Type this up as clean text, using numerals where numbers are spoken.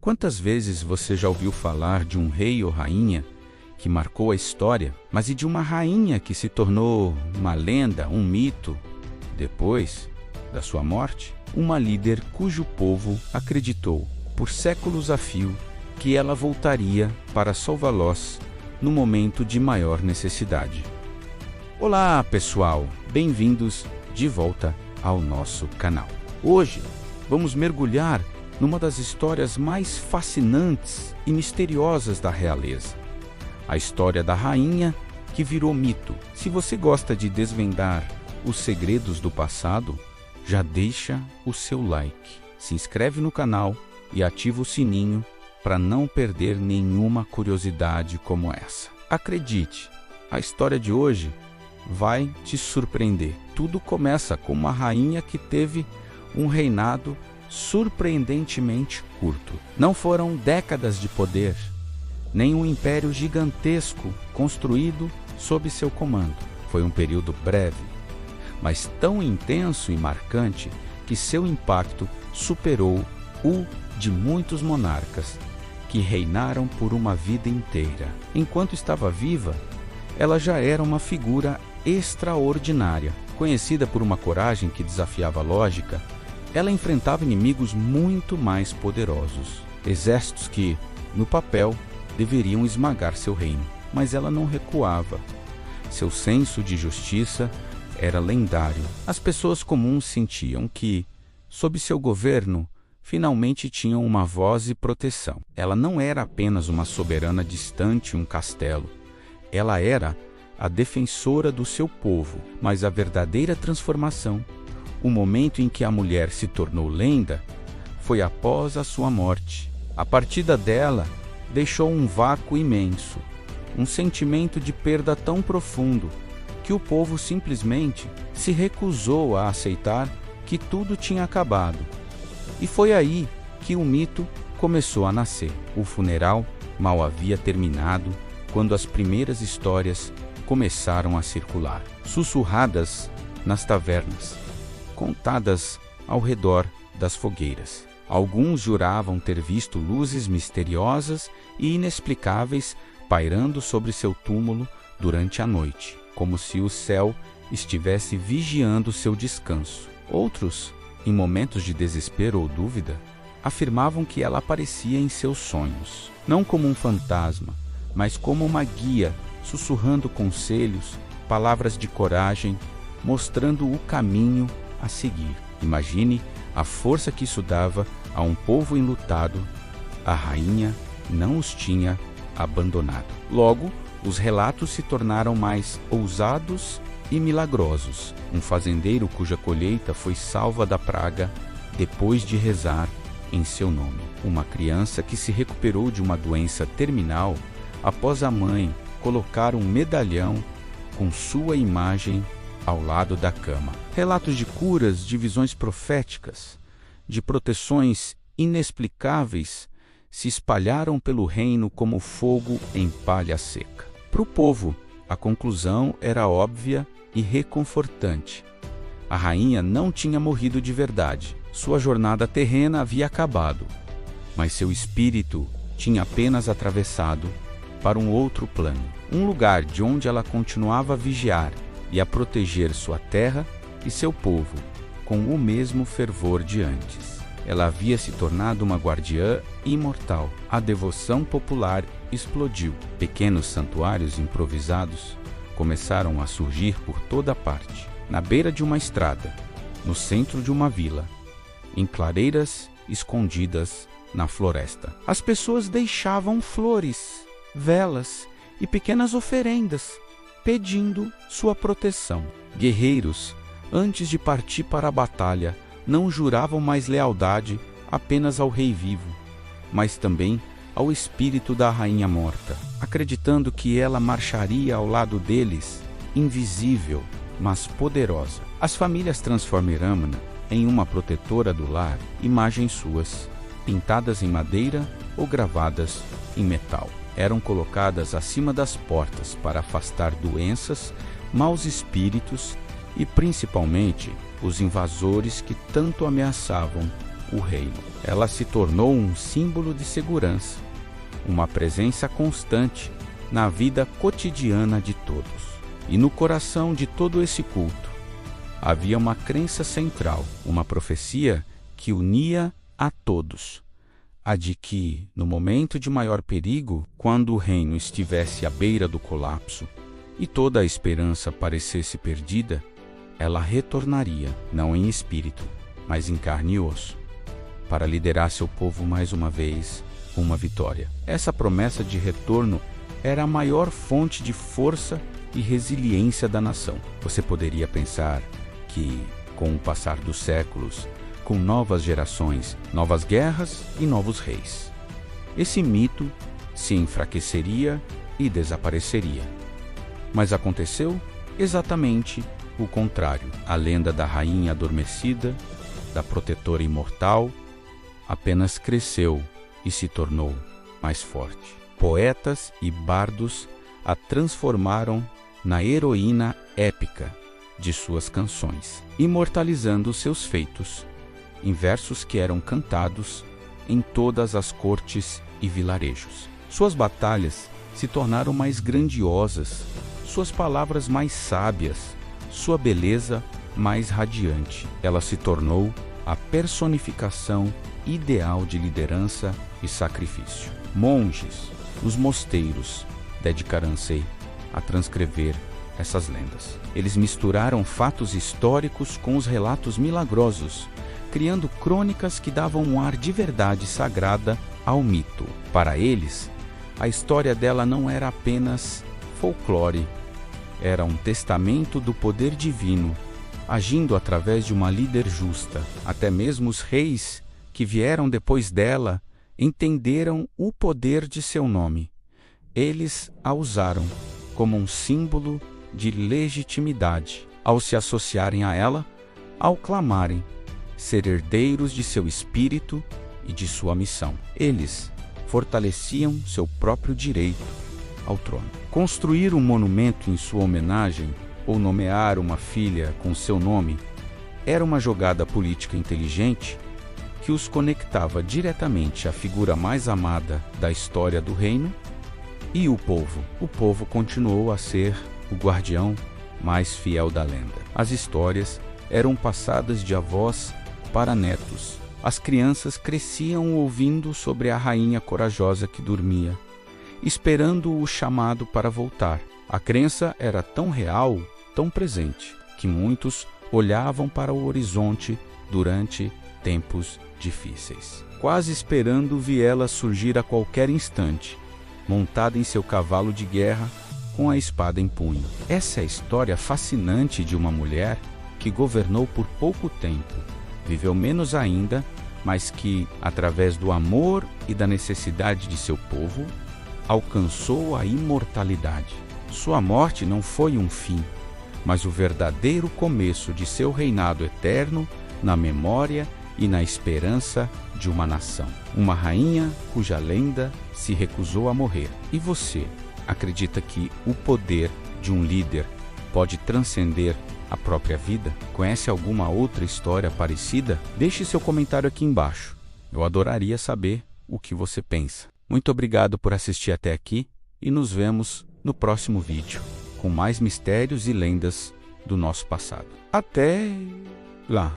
Quantas vezes você já ouviu falar de um rei ou rainha que marcou a história, mas e de uma rainha que se tornou uma lenda, um mito, depois da sua morte? Uma líder cujo povo acreditou, por séculos a fio, que ela voltaria para salvá-los no momento de maior necessidade. Olá, pessoal! Bem-vindos de volta ao nosso canal. Hoje, vamos mergulhar numa das histórias mais fascinantes e misteriosas da realeza. A história da rainha que virou mito. Se você gosta de desvendar os segredos do passado, já deixa o seu like, se inscreve no canal e ativa o sininho para não perder nenhuma curiosidade como essa. Acredite, a história de hoje vai te surpreender. Tudo começa com uma rainha que teve um reinado surpreendentemente curto. Não foram décadas de poder, nem um império gigantesco construído sob seu comando. Foi um período breve, mas tão intenso e marcante que seu impacto superou o de muitos monarcas que reinaram por uma vida inteira. Enquanto estava viva, ela já era uma figura extraordinária. Conhecida por uma coragem que desafiava a lógica, ela enfrentava inimigos muito mais poderosos, exércitos que, no papel, deveriam esmagar seu reino. Mas ela não recuava. Seu senso de justiça era lendário. As pessoas comuns sentiam que, sob seu governo, finalmente tinham uma voz e proteção. Ela não era apenas uma soberana distante em um castelo. Ela era a defensora do seu povo. Mas a verdadeira transformação, o momento em que a mulher se tornou lenda, foi após a sua morte. A partida dela deixou um vácuo imenso, um sentimento de perda tão profundo que o povo simplesmente se recusou a aceitar que tudo tinha acabado. E foi aí que o mito começou a nascer. O funeral mal havia terminado quando as primeiras histórias começaram a circular, sussurradas nas tavernas, contadas ao redor das fogueiras. Alguns juravam ter visto luzes misteriosas e inexplicáveis pairando sobre seu túmulo durante a noite, como se o céu estivesse vigiando seu descanso. Outros, em momentos de desespero ou dúvida, afirmavam que ela aparecia em seus sonhos, não como um fantasma, mas como uma guia, sussurrando conselhos, palavras de coragem, mostrando o caminho a seguir. Imagine a força que isso dava a um povo enlutado. A rainha não os tinha abandonado. Logo, os relatos se tornaram mais ousados e milagrosos. Um fazendeiro cuja colheita foi salva da praga depois de rezar em seu nome. Uma criança que se recuperou de uma doença terminal após a mãe colocar um medalhão com sua imagem ao lado da cama. Relatos de curas, de visões proféticas, de proteções inexplicáveis se espalharam pelo reino como fogo em palha seca. Para o povo, a conclusão era óbvia e reconfortante. A rainha não tinha morrido de verdade. Sua jornada terrena havia acabado, mas seu espírito tinha apenas atravessado para um outro plano, um lugar de onde ela continuava a vigiar e a proteger sua terra e seu povo com o mesmo fervor de antes. Ela havia se tornado uma guardiã imortal. A devoção popular explodiu. Pequenos santuários improvisados começaram a surgir por toda parte, na beira de uma estrada, no centro de uma vila, em clareiras escondidas na floresta. As pessoas deixavam flores, velas e pequenas oferendas, pedindo sua proteção. Guerreiros, antes de partir para a batalha, não juravam mais lealdade apenas ao rei vivo, mas também ao espírito da rainha morta, acreditando que ela marcharia ao lado deles, invisível, mas poderosa. As famílias transformam Ramna em uma protetora do lar, imagens suas, pintadas em madeira ou gravadas em metal, eram colocadas acima das portas para afastar doenças, maus espíritos e principalmente os invasores que tanto ameaçavam o reino. Ela se tornou um símbolo de segurança, uma presença constante na vida cotidiana de todos. E no coração de todo esse culto havia uma crença central, uma profecia que unia a todos, a de que, no momento de maior perigo, quando o reino estivesse à beira do colapso e toda a esperança parecesse perdida, ela retornaria, não em espírito, mas em carne e osso, para liderar seu povo mais uma vez rumo à vitória. Essa promessa de retorno era a maior fonte de força e resiliência da nação. Você poderia pensar que, com o passar dos séculos, com novas gerações, novas guerras e novos reis, esse mito se enfraqueceria e desapareceria. Mas aconteceu exatamente o contrário. A lenda da rainha adormecida, da protetora imortal, apenas cresceu e se tornou mais forte. Poetas e bardos a transformaram na heroína épica de suas canções, imortalizando seus feitos em versos que eram cantados em todas as cortes e vilarejos. Suas batalhas se tornaram mais grandiosas, suas palavras mais sábias, sua beleza mais radiante. Ela se tornou a personificação ideal de liderança e sacrifício. Monges, os mosteiros, dedicaram-se a transcrever essas lendas. Eles misturaram fatos históricos com os relatos milagrosos, criando crônicas que davam um ar de verdade sagrada ao mito. Para eles, a história dela não era apenas folclore, era um testamento do poder divino, agindo através de uma líder justa. Até mesmo os reis que vieram depois dela entenderam o poder de seu nome. Eles a usaram como um símbolo de legitimidade, ao se associarem a ela, ao clamarem ser herdeiros de seu espírito e de sua missão. Eles fortaleciam seu próprio direito ao trono. Construir um monumento em sua homenagem ou nomear uma filha com seu nome era uma jogada política inteligente que os conectava diretamente à figura mais amada da história do reino e o povo. O povo continuou a ser o guardião mais fiel da lenda. As histórias eram passadas de avós para netos. As crianças cresciam ouvindo sobre a rainha corajosa que dormia, esperando o chamado para voltar. A crença era tão real, tão presente, que muitos olhavam para o horizonte durante tempos difíceis, quase esperando vê-la surgir a qualquer instante, montada em seu cavalo de guerra, com a espada em punho. Essa é a história fascinante de uma mulher que governou por pouco tempo, viveu menos ainda, mas que, através do amor e da necessidade de seu povo, alcançou a imortalidade. Sua morte não foi um fim, mas o verdadeiro começo de seu reinado eterno na memória e na esperança de uma nação. Uma rainha cuja lenda se recusou a morrer. E você acredita que o poder de um líder pode transcender a própria vida? Conhece alguma outra história parecida? Deixe seu comentário aqui embaixo. Eu adoraria saber o que você pensa. Muito obrigado por assistir até aqui e nos vemos no próximo vídeo com mais mistérios e lendas do nosso passado. Até lá!